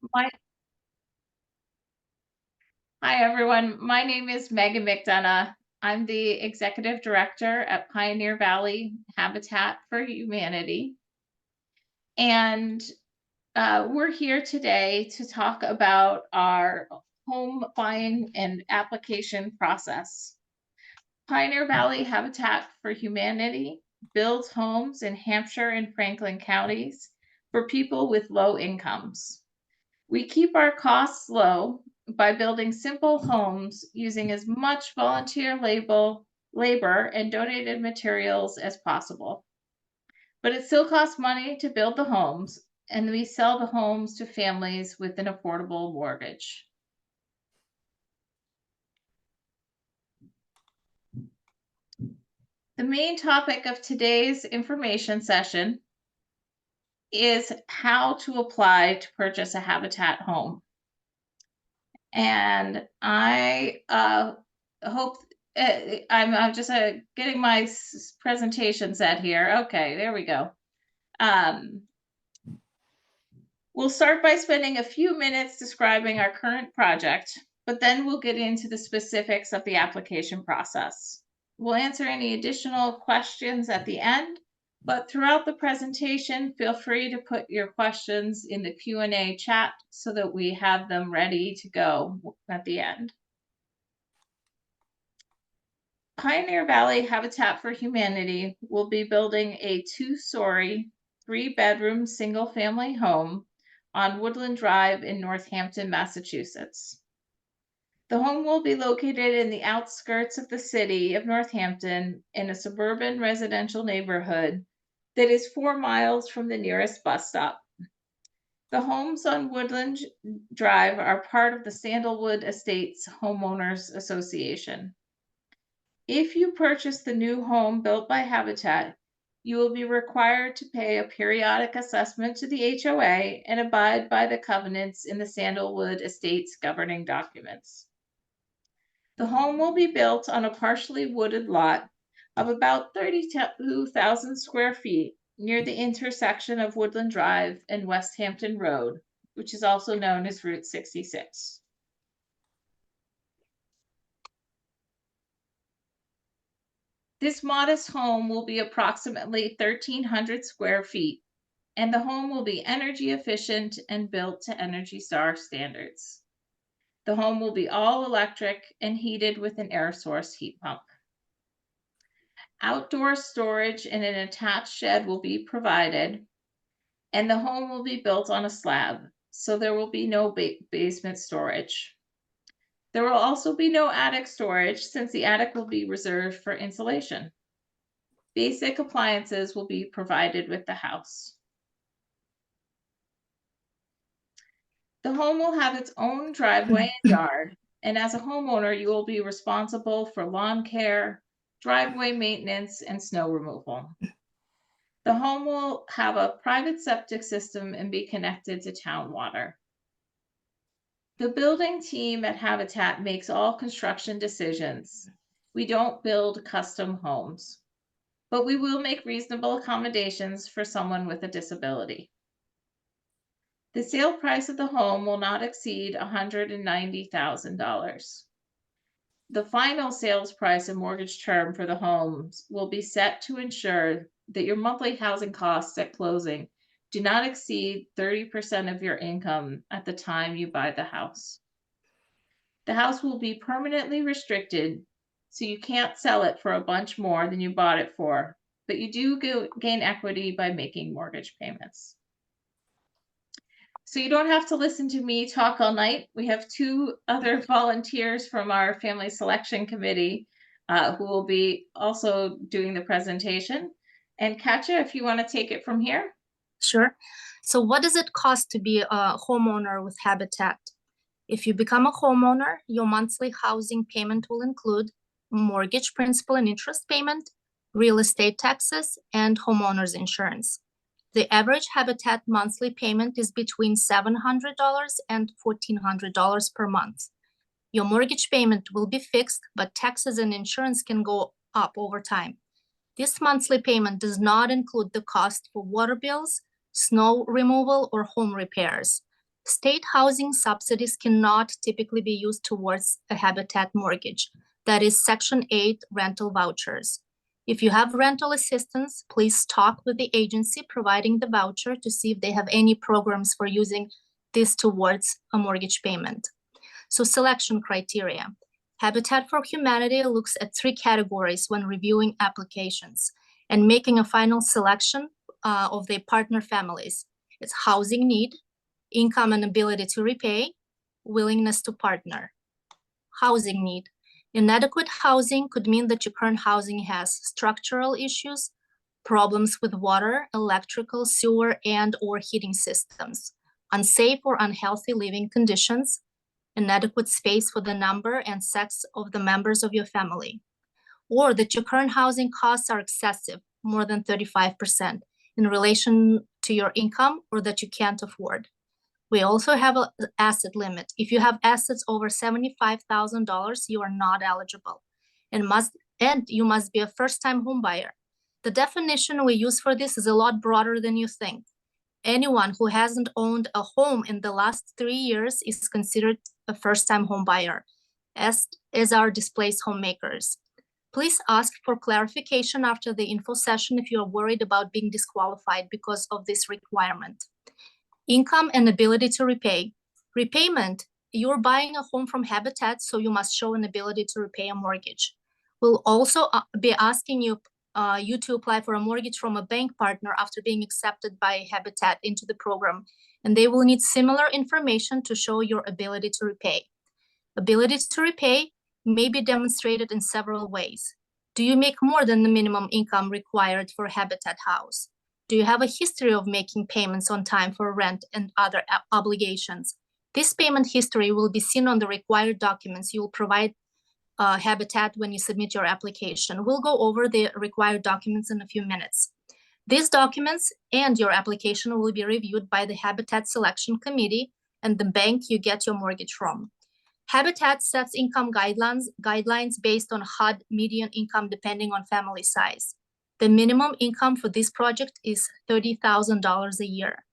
My, Hi, everyone. My name is Megan McDonough. I'm the Executive Director at Pioneer Valley Habitat for Humanity. And we're here today to talk about our home buying and application process. Pioneer Valley Habitat for Humanity builds homes in Hampshire and Franklin counties for people with low incomes. We keep our costs low by building simple homes using as much volunteer labor and donated materials as possible. But it still costs money to build the homes, and we sell the homes to families with an affordable mortgage. The main topic of today's information session is how to apply to purchase a Habitat home. And I hope I'm just getting my presentation set here. Okay, there we go. We'll start by spending a few minutes describing our current project, but then we'll get into the specifics of the application process. We'll answer any additional questions at the end, but throughout the presentation, feel free to put your questions in the Q&A chat so that we have them ready to go at the end. Pioneer Valley Habitat for Humanity will be building a 2-story, 3-bedroom, single-family home on Woodland Drive in Northampton, Massachusetts. The home will be located in the outskirts of the city of Northampton in a suburban residential neighborhood that is 4 miles from the nearest bus stop. The homes on Woodland Drive are part of the Sandalwood Estates Homeowners Association. If you purchase the new home built by Habitat, you will be required to pay a periodic assessment to the HOA and abide by the covenants in the Sandalwood Estates governing documents. The home will be built on a partially wooded lot of about 32,000 square feet near the intersection of Woodland Drive and West Hampton Road, which is also known as Route 66. This modest home will be approximately 1,300 square feet, and the home will be energy efficient and built to Energy Star standards. The home will be all electric and heated with an air source heat pump. Outdoor storage and an attached shed will be provided, and the home will be built on a slab, so there will be no basement storage. There will also be no attic storage since the attic will be reserved for insulation. Basic appliances will be provided with the house. The home will have its own driveway and yard, and as a homeowner, you will be responsible for lawn care, driveway maintenance, and snow removal. The home will have a private septic system and be connected to town water. The building team at Habitat makes all construction decisions. We don't build custom homes, but we will make reasonable accommodations for someone with a disability. The sale price of the home will not exceed $190,000. The final sales price and mortgage term for the homes will be set to ensure that your monthly housing costs at closing do not exceed 30% of your income at the time you buy the house. The house will be permanently restricted, so you can't sell it for a bunch more than you bought it for, but you do gain equity by making mortgage payments. So you don't have to listen to me talk all night. We have 2 other volunteers from our family selection committee who will be also doing the presentation. And Katja, if you want to take it from here. Sure. So what does it cost to be a homeowner with Habitat? If you become a homeowner, your monthly housing payment will include mortgage principal and interest payment, real estate taxes, and homeowner's insurance. The average Habitat monthly payment is between $700 and $1,400 per month. Your mortgage payment will be fixed, but taxes and insurance can go up over time. This monthly payment does not include the cost for water bills, snow removal, or home repairs. State housing subsidies cannot typically be used towards a Habitat mortgage. That is Section 8 rental vouchers. If you have rental assistance, please talk with the agency providing the voucher to see if they have any programs for using this towards a mortgage payment. So selection criteria. Habitat for Humanity looks at 3 categories when reviewing applications and making a final selection of their partner families. It's housing need, income and ability to repay, willingness to partner. Housing need. Inadequate housing could mean that your current housing has structural issues, problems with water, electrical, sewer, and/or heating systems, unsafe or unhealthy living conditions, inadequate space for the number and sex of the members of your family, or that your current housing costs are excessive, more than 35%, in relation to your income, or that you can't afford. We also have an asset limit. If you have assets over $75,000, you are not eligible and you must be a first-time home buyer. The definition we use for this is a lot broader than you think. Anyone who hasn't owned a home in the last 3 years is considered a first-time home buyer, as are displaced homemakers. Please ask for clarification after the info session if you are worried about being disqualified because of this requirement. Income and ability to repay. Repayment, you're buying a home from Habitat, so you must show an ability to repay a mortgage. We'll also be asking you to apply for a mortgage from a bank partner after being accepted by Habitat into the program, and they will need similar information to show your ability to repay. Ability to repay may be demonstrated in several ways. Do you make more than the minimum income required for a Habitat house? Do you have a history of making payments on time for rent and other obligations? This payment history will be seen on the required documents you will provide Habitat when you submit your application. We'll go over the required documents in a few minutes. These documents and your application will be reviewed by the Habitat Selection Committee and the bank you get your mortgage from. Habitat sets income guidelines based on HUD median income depending on family size. The minimum income for this project is $30,000 a year.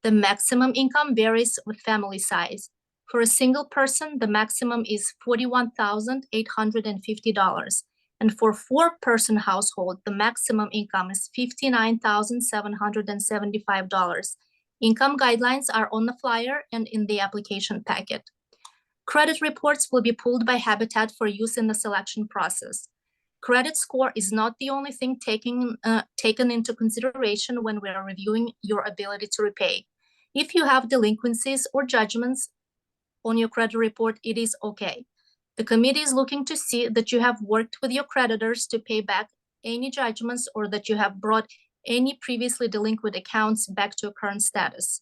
The maximum income varies with family size. For a single person, the maximum is $41,850. And for a 4-person household, the maximum income is $59,775. Income guidelines are on the flyer and in the application packet. Credit reports will be pulled by Habitat for use in the selection process. Credit score is not the only thing taken into consideration when we are reviewing your ability to repay. If you have delinquencies or judgments on your credit report, it is okay. The committee is looking to see that you have worked with your creditors to pay back any judgments or that you have brought any previously delinquent accounts back to a current status.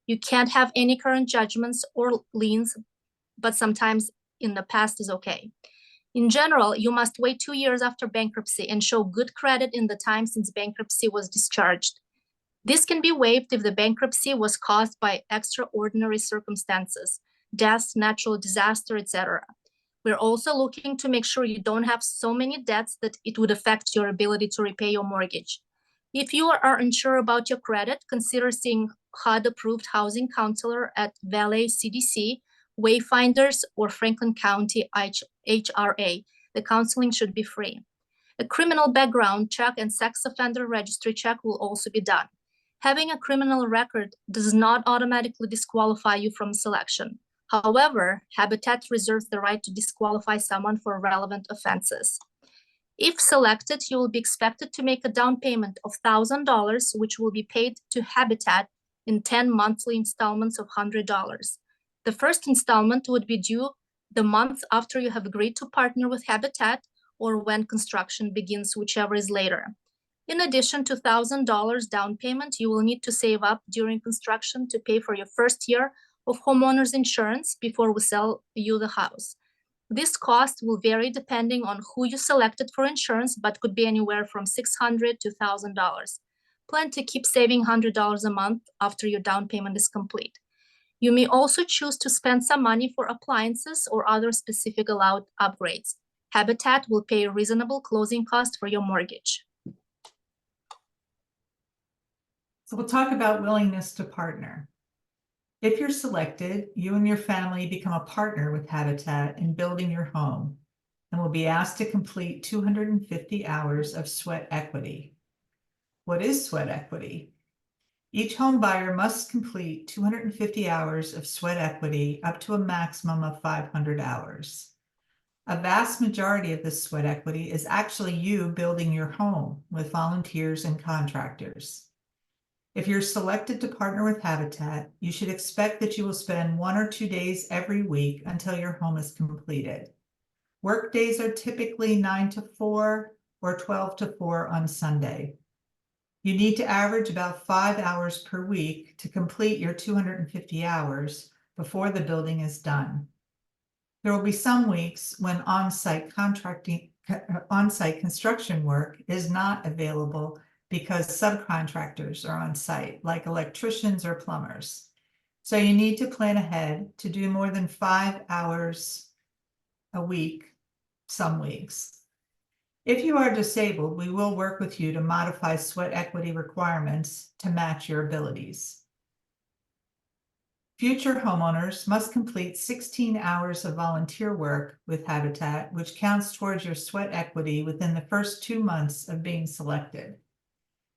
You can't have any current judgments or liens, but sometimes in the past is okay. In general, you must wait 2 years after bankruptcy and show good credit in the time since bankruptcy was discharged. This can be waived if the bankruptcy was caused by extraordinary circumstances, death, natural disaster, etc. We're also looking to make sure you don't have so many debts that it would affect your ability to repay your mortgage. If you are unsure about your credit, consider seeing HUD-approved housing counselor at Valley CDC, Wayfinders, or Franklin County HRA. The counseling should be free. A criminal background check and sex offender registry check will also be done. Having a criminal record does not automatically disqualify you from selection. However, Habitat reserves the right to disqualify someone for relevant offenses. If selected, you will be expected to make a down payment of $1,000, which will be paid to Habitat in 10 monthly installments of $100. The first installment would be due the month after you have agreed to partner with Habitat or when construction begins, whichever is later. In addition to $1,000 down payment, you will need to save up during construction to pay for your first year of homeowners insurance before we sell you the house. This cost will vary depending on who you selected for insurance, but could be anywhere from $600 to $1,000. Plan to keep saving $100 a month after your down payment is complete. You may also choose to spend some money for appliances or other specific allowed upgrades. Habitat will pay a reasonable closing cost for your mortgage. So we'll talk about willingness to partner. If you're selected, you and your family become a partner with Habitat in building your home and will be asked to complete 250 hours of sweat equity. What is sweat equity? Each home buyer must complete 250 hours of sweat equity up to a maximum of 500 hours. A vast majority of this sweat equity is actually you building your home with volunteers and contractors. If you're selected to partner with Habitat, you should expect that you will spend 1 or 2 days every week until your home is completed. Work days are typically 9 to 4 or 12 to 4 on Sunday. You need to average about 5 hours per week to complete your 250 hours before the building is done. There will be some weeks when on-site construction work is not available because subcontractors are on site, like electricians or plumbers. So you need to plan ahead to do more than 5 hours a week, some weeks. If you are disabled, we will work with you to modify sweat equity requirements to match your abilities. Future homeowners must complete 16 hours of volunteer work with Habitat, which counts towards your sweat equity within the first 2 months of being selected.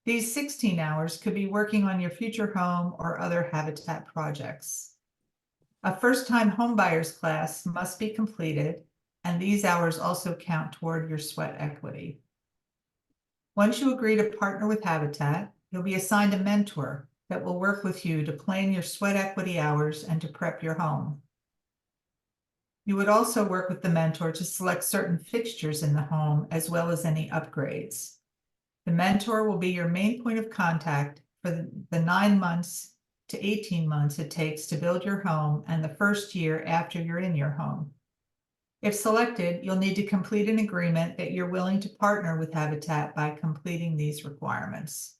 These 16 hours could be working on your future home or other Habitat projects. A first-time homebuyers class must be completed, and these hours also count toward your sweat equity. Once you agree to partner with Habitat, you'll be assigned a mentor that will work with you to plan your sweat equity hours and to prep your home. You would also work with the mentor to select certain fixtures in the home as well as any upgrades. The mentor will be your main point of contact for the 9 months to 18 months it takes to build your home and the first year after you're in your home. If selected, you'll need to complete an agreement that you're willing to partner with Habitat by completing these requirements.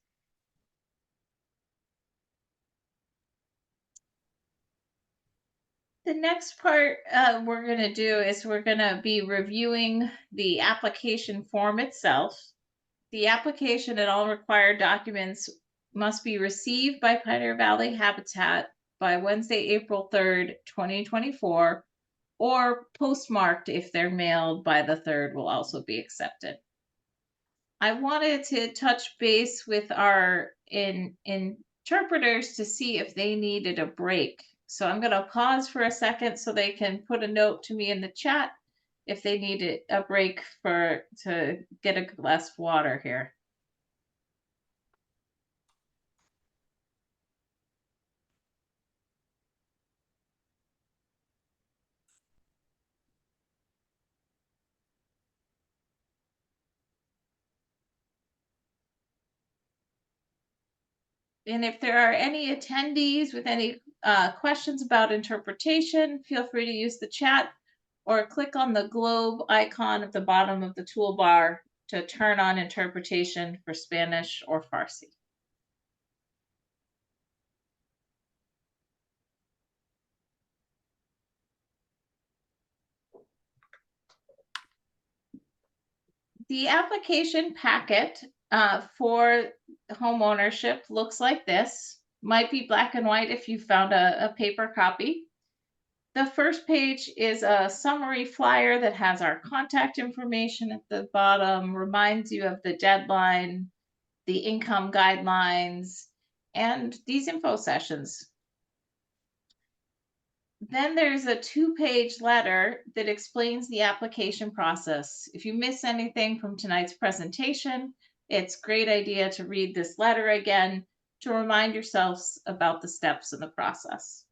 The next part we're going to do is we're going to be reviewing the application form itself. The application and all required documents must be received by Pioneer Valley Habitat by Wednesday, April 3rd, 2024, or postmarked if they're mailed by the 3rd will also be accepted. I wanted to touch base with our interpreters to see if they needed a break. So I'm going to pause for a second so they can put a note to me in the chat if they needed a break to get a glass of water here. And if there are any attendees with any questions about interpretation, feel free to use the chat or click on the globe icon at the bottom of the toolbar to turn on interpretation for Spanish or Farsi. The application packet for home ownership looks like this. Might be black and white if you found a paper copy. The first page is a summary flyer that has our contact information at the bottom, reminds you of the deadline, the income guidelines, and these info sessions. Then there's a 2-page letter that explains the application process. If you miss anything from tonight's presentation, it's a great idea to read this letter again to remind yourselves about the steps in the process.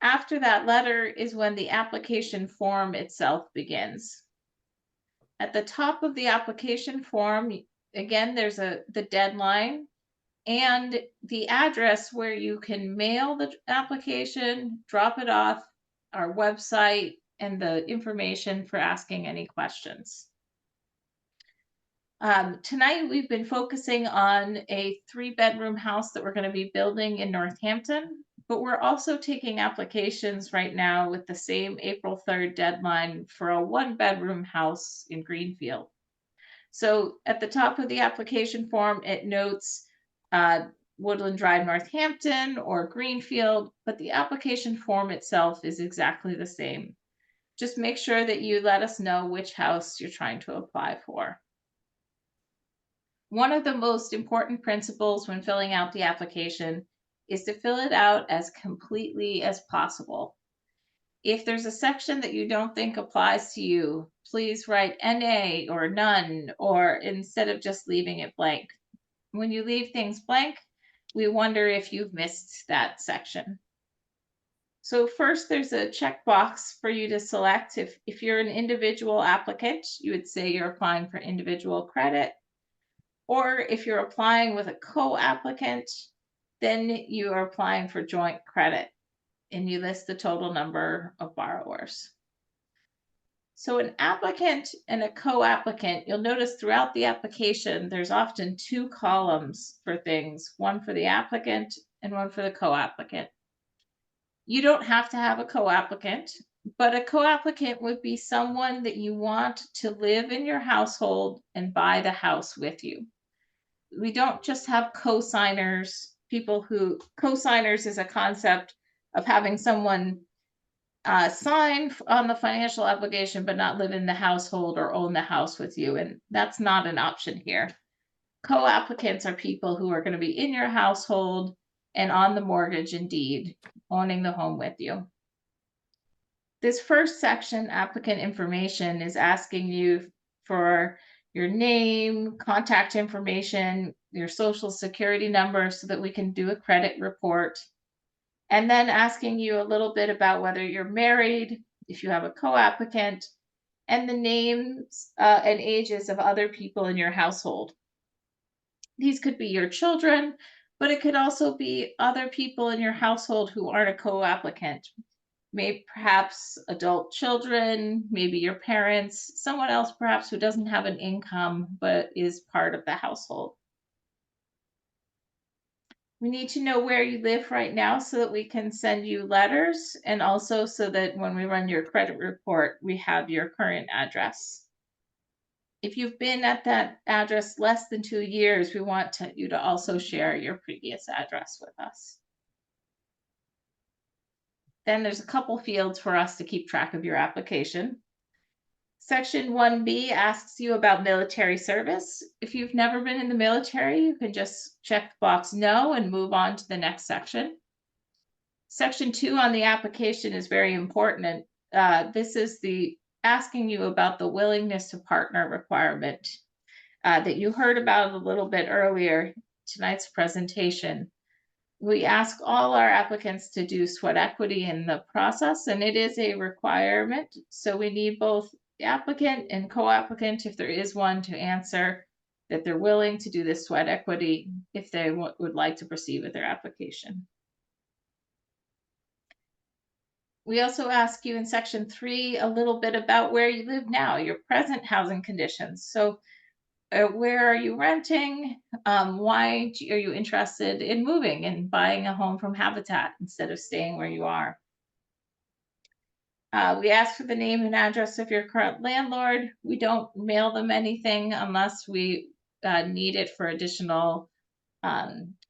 After that letter is when the application form itself begins. At the top of the application form, again, there's the deadline and the address where you can mail the application, drop it off, our website, and the information for asking any questions. Tonight, we've been focusing on a 3-bedroom house that we're going to be building in Northampton, but we're also taking applications right now with the same April 3rd deadline for a 1-bedroom house in Greenfield. So at the top of the application form, it notes Woodland Drive, Northampton, or Greenfield, but the application form itself is exactly the same. Just make sure that you let us know which house you're trying to apply for. One of the most important principles when filling out the application is to fill it out as completely as possible. If there's a section that you don't think applies to you, please write NA or none, or instead of just leaving it blank. When you leave things blank, we wonder if you've missed that section. So first, there's a checkbox for you to select. If you're an individual applicant, you would say you're applying for individual credit. Or if you're applying with a co-applicant, then you are applying for joint credit, and you list the total number of borrowers. So an applicant and a co-applicant, you'll notice throughout the application, there's often two columns for things, one for the applicant and one for the co-applicant. You don't have to have a co-applicant, but a co-applicant would be someone that you want to live in your household and buy the house with you. We don't just have co-signers. Co-signers is a concept of having someone sign on the financial obligation but not live in the household or own the house with you, and that's not an option here. Co-applicants are people who are going to be in your household and on the mortgage and deed, owning the home with you. This first section, applicant information, is asking you for your name, contact information, your social security number so that we can do a credit report, and then asking you a little bit about whether you're married, if you have a co-applicant, and the names and ages of other people in your household. These could be your children, but it could also be other people in your household who aren't a co-applicant. Maybe perhaps adult children, maybe your parents, someone else perhaps who doesn't have an income but is part of the household. We need to know where you live right now so that we can send you letters, and also so that when we run your credit report, we have your current address. If you've been at that address less than 2 years, we want you to also share your previous address with us. Then there's a couple fields for us to keep track of your application. Section 1B asks you about military service. If you've never been in the military, you can just check the box no and move on to the next section. Section 2 on the application is very important. This is asking you about the willingness to partner requirement that you heard about a little bit earlier tonight's presentation. We ask all our applicants to do sweat equity in the process, and it is a requirement. So we need both the applicant and co-applicant, if there is one, to answer that they're willing to do this sweat equity if they would like to proceed with their application. We also ask you in section 3 a little bit about where you live now, your present housing conditions. So where are you renting? Why are you interested in moving and buying a home from Habitat instead of staying where you are? We ask for the name and address of your current landlord. We don't mail them anything unless we need it for additional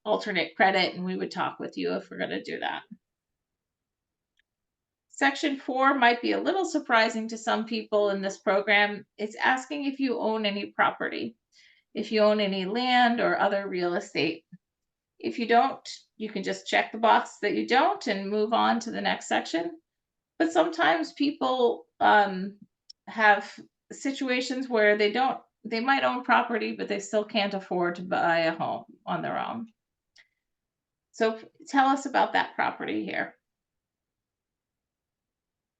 alternate credit, and we would talk with you if we're going to do that. Section 4 might be a little surprising to some people in this program. It's asking if you own any property, if you own any land or other real estate. If you don't, you can just check the box that you don't and move on to the next section. But sometimes people have situations where they might own property, but they still can't afford to buy a home on their own. So tell us about that property here.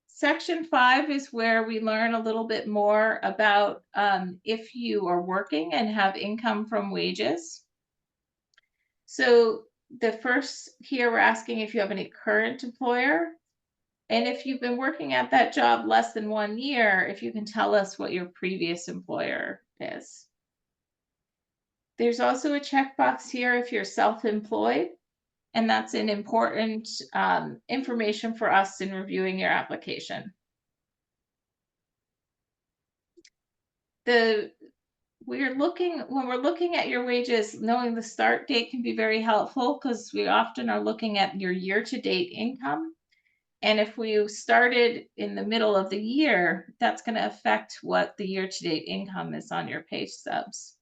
Section 5 is where we learn a little bit more about if you are working and have income from wages. So the first here, we're asking if you have any current employer. And if you've been working at that job less than 1 year, if you can tell us what your previous employer is. There's also a checkbox here if you're self-employed, and that's an important information for us in reviewing your application. when we're looking at your wages, knowing the start date can be very helpful because we often are looking at your year-to-date income. And if we started in the middle of the year, that's going to affect what the year-to-date income is on your pay stubs.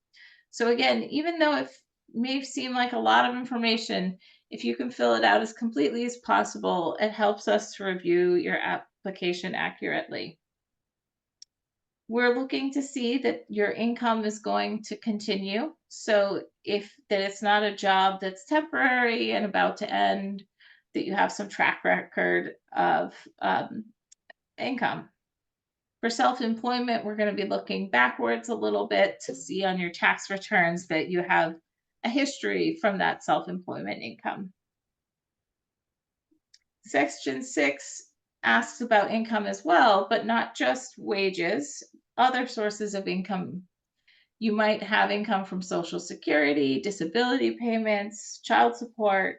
So again, even though it may seem like a lot of information, if you can fill it out as completely as possible, it helps us to review your application accurately. We're looking to see that your income is going to continue. So if that it's not a job that's temporary and about to end, that you have some track record of income. For self-employment, we're going to be looking backwards a little bit to see on your tax returns that you have a history from that self-employment income. Section 6 asks about income as well, but not just wages, other sources of income. You might have income from Social Security, disability payments, child support,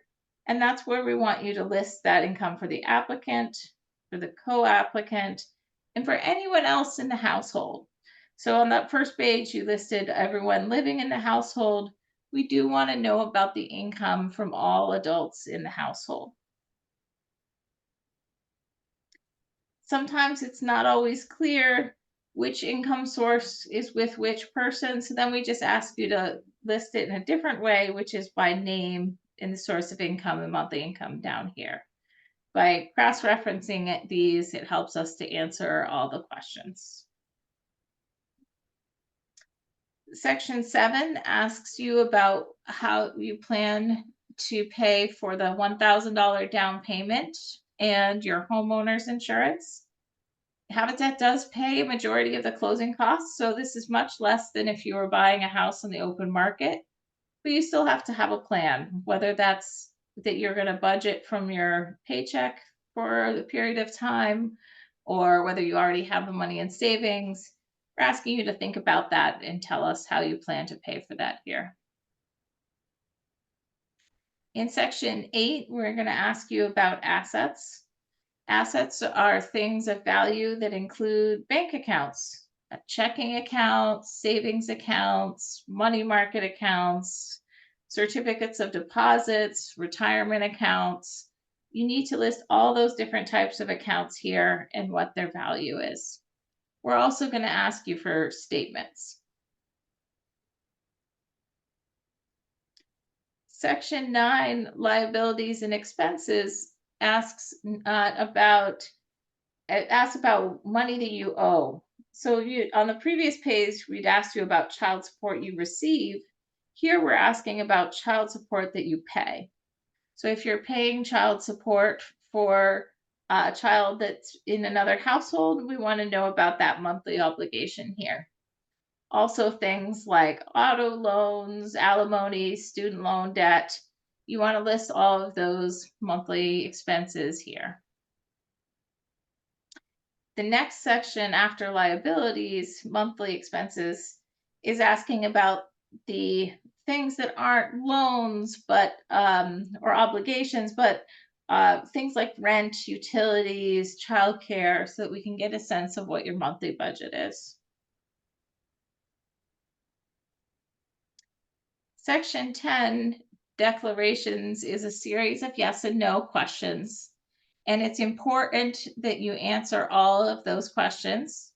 and that's where we want you to list that income for the applicant, for the co-applicant, and for anyone else in the household. So on that first page, you listed everyone living in the household. We do want to know about the income from all adults in the household. Sometimes it's not always clear which income source is with which person. So then we just ask you to list it in a different way, which is by name in the source of income and monthly income down here. By cross-referencing these, it helps us to answer all the questions. Section 7 asks you about how you plan to pay for the $1,000 down payment and your homeowner's insurance. Habitat does pay a majority of the closing costs, so this is much less than if you were buying a house on the open market, but you still have to have a plan, whether that's that you're going to budget from your paycheck for the period of time, or whether you already have the money in savings. We're asking you to think about that and tell us how you plan to pay for that here. In section 8, we're going to ask you about assets. Assets are things of value that include bank accounts, checking accounts, savings accounts, money market accounts, certificates of deposits, retirement accounts. You need to list all those different types of accounts here and what their value is. We're also going to ask you for statements. Section 9, liabilities and expenses, asks about money that you owe. So on the previous page, we'd asked you about child support you receive. Here we're asking about child support that you pay. So if you're paying child support for a child that's in another household, we want to know about that monthly obligation here. Also things like auto loans, alimony, student loan debt. You want to list all of those monthly expenses here. The next section after liabilities, monthly expenses, is asking about the things that aren't loans, but or obligations, but things like rent, utilities, childcare, so that we can get a sense of what your monthly budget is. Section 10, declarations, is a series of yes and no questions. And it's important that you answer all of those questions.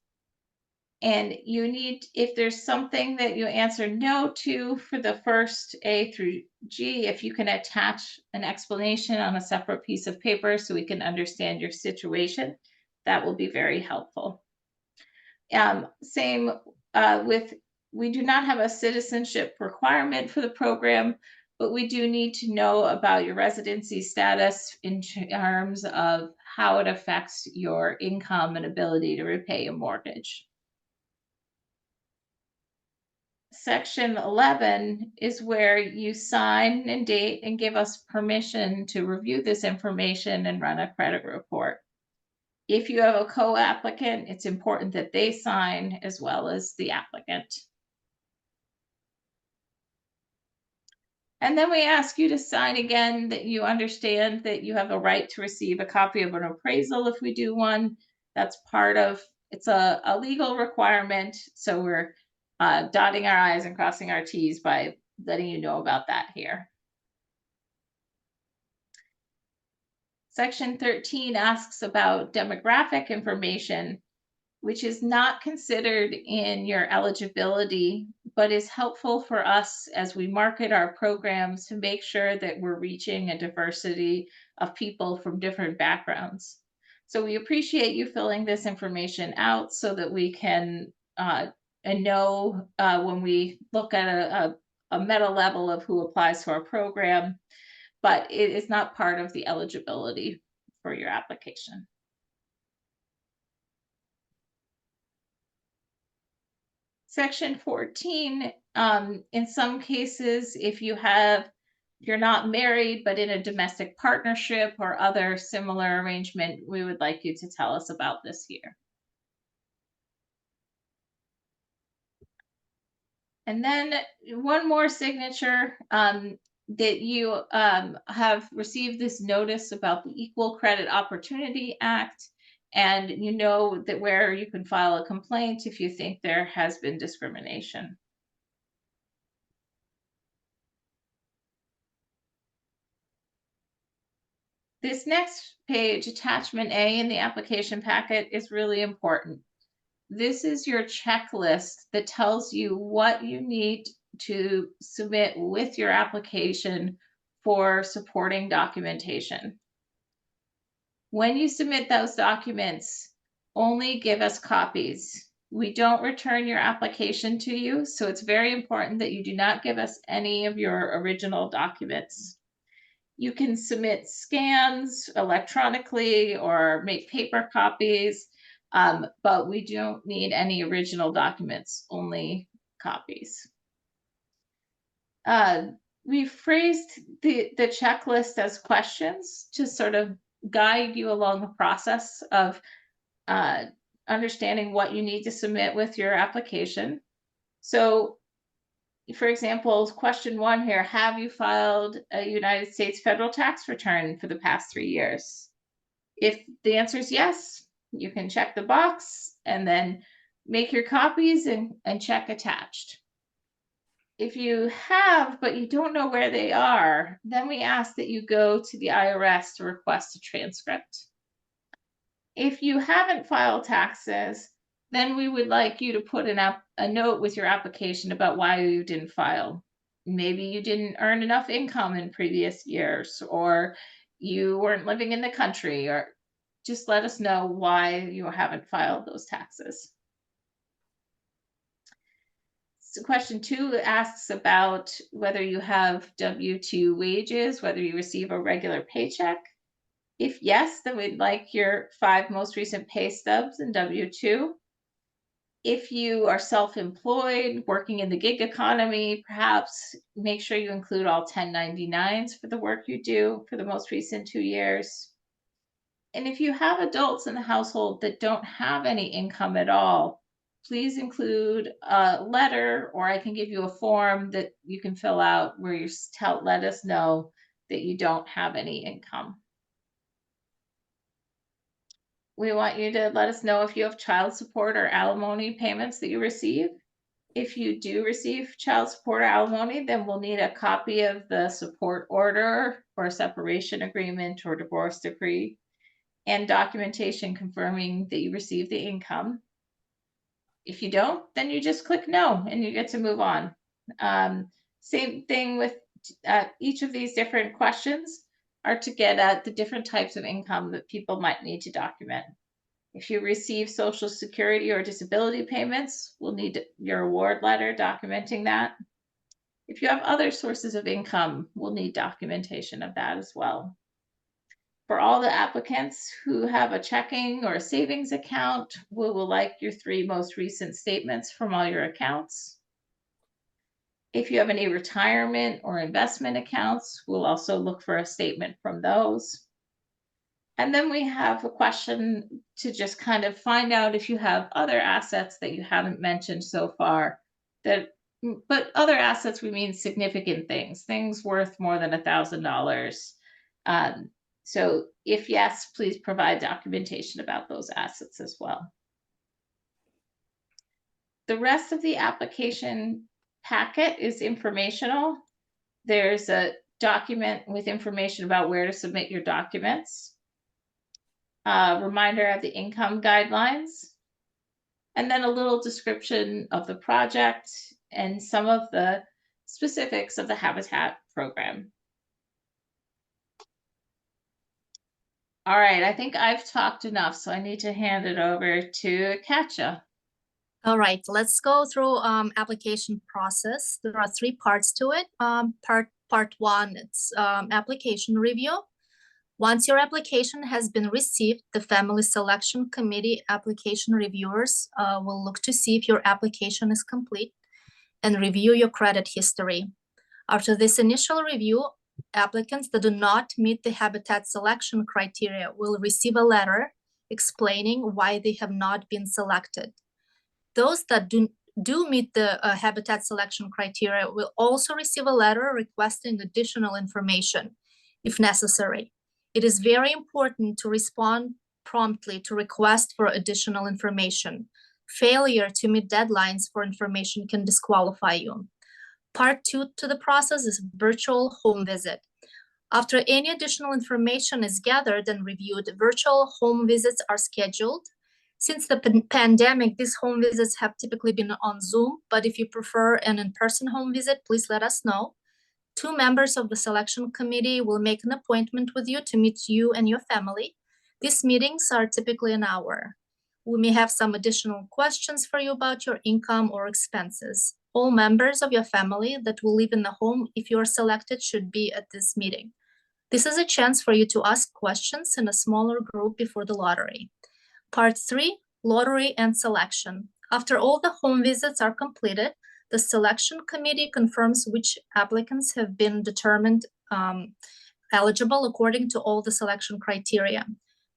And you need, if there's something that you answer no to for the first A through G, if you can attach an explanation on a separate piece of paper so we can understand your situation, that will be very helpful. Same with, we do not have a citizenship requirement for the program, but we do need to know about your residency status in terms of how it affects your income and ability to repay a mortgage. Section 11 is where you sign and date and give us permission to review this information and run a credit report. If you have a co-applicant, it's important that they sign as well as the applicant. And then we ask you to sign again that you understand that you have a right to receive a copy of an appraisal if we do one. That's part of, it's a legal requirement. So we're dotting our I's and crossing our T's by letting you know about that here. Section 13 asks about demographic information, which is not considered in your eligibility, but is helpful for us as we market our programs to make sure that we're reaching a diversity of people from different backgrounds. So we appreciate you filling this information out so that we can know when we look at a meta level of who applies to our program, but it is not part of the eligibility for your application. Section 14, in some cases, if you're not married, but in a domestic partnership or other similar arrangement, we would like you to tell us about this here. And then one more signature, that you have received this notice about the Equal Credit Opportunity Act, and you know that where you can file a complaint if you think there has been discrimination. This next page, attachment A in the application packet, is really important. This is your checklist that tells you what you need to submit with your application for supporting documentation. When you submit those documents, only give us copies. We don't return your application to you, so it's very important that you do not give us any of your original documents. You can submit scans electronically or make paper copies, but we don't need any original documents, only copies. We phrased the checklist as questions to sort of guide you along the process of understanding what you need to submit with your application. So, for example, question 1 here, have you filed a United States federal tax return for the past 3 years? If the answer is yes, you can check the box and then make your copies and check attached. If you have, but you don't know where they are, then we ask that you go to the IRS to request a transcript. If you haven't filed taxes, then we would like you to put a note with your application about why you didn't file. Maybe you didn't earn enough income in previous years, or you weren't living in the country, or just let us know why you haven't filed those taxes. So question 2 asks about whether you have W-2 wages, whether you receive a regular paycheck. If yes, then we'd like your 5 most recent pay stubs and W-2. If you are self-employed, working in the gig economy, perhaps make sure you include all 1099s for the work you do for the most recent 2 years. And if you have adults in the household that don't have any income at all, please include a letter, or I can give you a form that you can fill out where you let us know that you don't have any income. We want you to let us know if you have child support or alimony payments that you receive. If you do receive child support or alimony, then we'll need a copy of the support order or separation agreement or divorce decree and documentation confirming that you receive the income. If you don't, then you just click no and you get to move on. Same thing with each of these different questions are to get at the different types of income that people might need to document. If you receive Social Security or disability payments, we'll need your award letter documenting that. If you have other sources of income, we'll need documentation of that as well. For all the applicants who have a checking or a savings account, we will like your 3 most recent statements from all your accounts. If you have any retirement or investment accounts, we'll also look for a statement from those. And then we have a question to just kind of find out if you have other assets that you haven't mentioned so far. But other assets, we mean significant things worth more than $1,000. So if yes, please provide documentation about those assets as well. The rest of the application packet is informational. There's a document with information about where to submit your documents. Reminder of the income guidelines. And then a little description of the project and some of the specifics of the Habitat program. All right, I think I've talked enough, so I need to hand it over to Katja. All right, let's go through application process. There are 3 parts to it. Part 1, it's application review. Once your application has been received, the Family Selection Committee application reviewers will look to see if your application is complete and review your credit history. After this initial review, applicants that do not meet the habitat selection criteria will receive a letter explaining why they have not been selected. Those that do meet the habitat selection criteria will also receive a letter requesting additional information if necessary. It is very important to respond promptly to requests for additional information. Failure to meet deadlines for information can disqualify you. Part 2 to the process is virtual home visit. After any additional information is gathered and reviewed, virtual home visits are scheduled. Since the pandemic, these home visits have typically been on Zoom, but if you prefer an in-person home visit, please let us know. 2 members of the selection committee will make an appointment with you to meet you and your family. These meetings are typically an hour. We may have some additional questions for you about your income or expenses. All members of your family that will live in the home, if you are selected, should be at this meeting. This is a chance for you to ask questions in a smaller group before the lottery. Part 3, lottery and selection. After all the home visits are completed, the selection committee confirms which applicants have been determined eligible according to all the selection criteria.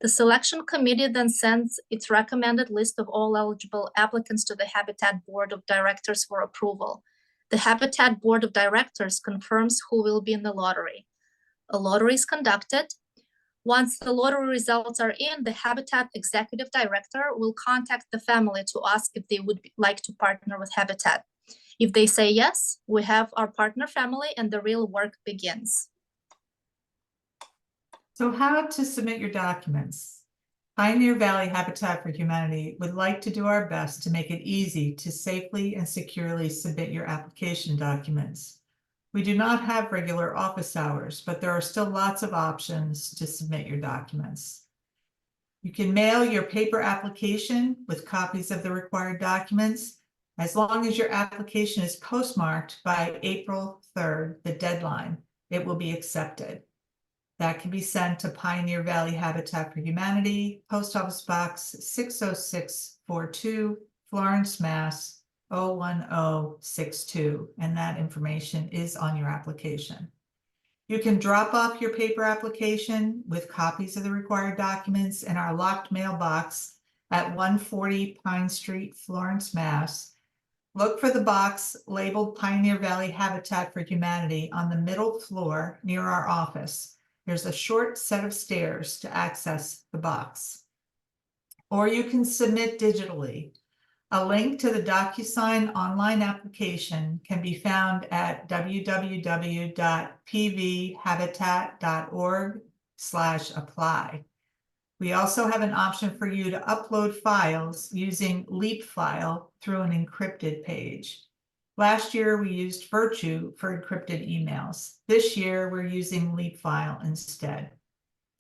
The selection committee then sends its recommended list of all eligible applicants to the Habitat Board of Directors for approval. The Habitat Board of Directors confirms who will be in the lottery. A lottery is conducted. Once the lottery results are in, the Habitat Executive Director will contact the family to ask if they would like to partner with Habitat. If they say yes, we have our partner family and the real work begins. So how to submit your documents? Pioneer Valley Habitat for Humanity would like to do our best to make it easy to safely and securely submit your application documents. We do not have regular office hours, but there are still lots of options to submit your documents. You can mail your paper application with copies of the required documents. As long as your application is postmarked by April 3rd, the deadline, it will be accepted. That can be sent to Pioneer Valley Habitat for Humanity, Post Office Box 60642, Florence, Mass. 01062, and that information is on your application. You can drop off your paper application with copies of the required documents in our locked mailbox at 140 Pine Street, Florence, Mass. Look for the box labeled Pioneer Valley Habitat for Humanity on the middle floor near our office. There's a short set of stairs to access the box. Or you can submit digitally. A link to the DocuSign online application can be found at www.pvhabitat.org/apply. We also have an option for you to upload files using LeapFile through an encrypted page. Last year, we used Virtue for encrypted emails. This year, we're using LeapFile instead.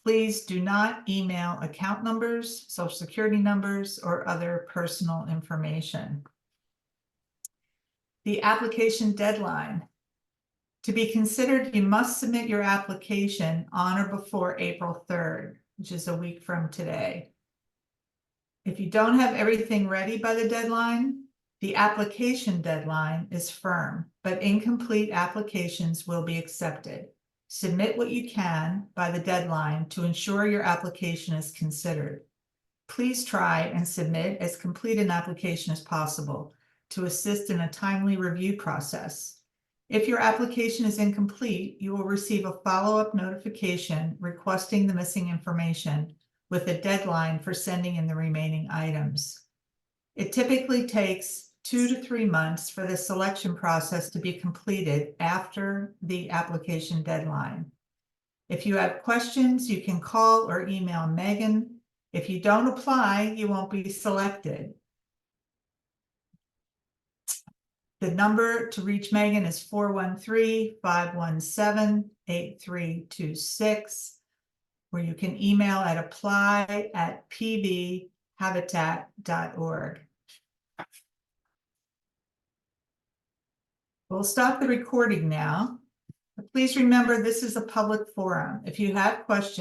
Please do not email account numbers, social security numbers, or other personal information. The application deadline. To be considered, you must submit your application on or before April 3rd, which is a week from today. If you don't have everything ready by the deadline, the application deadline is firm, but incomplete applications will be accepted. Submit what you can by the deadline to ensure your application is considered. Please try and submit as complete an application as possible to assist in a timely review process. If your application is incomplete, you will receive a follow-up notification requesting the missing information with a deadline for sending in the remaining items. It typically takes 2 to 3 months for the selection process to be completed after the application deadline. If you have questions, you can call or email Megan. If you don't apply, you won't be selected. The number to reach Megan is 413-517-8326, where you can email at apply@pbhabitat.org. We'll stop the recording now. Please remember, this is a public forum. If you have questions,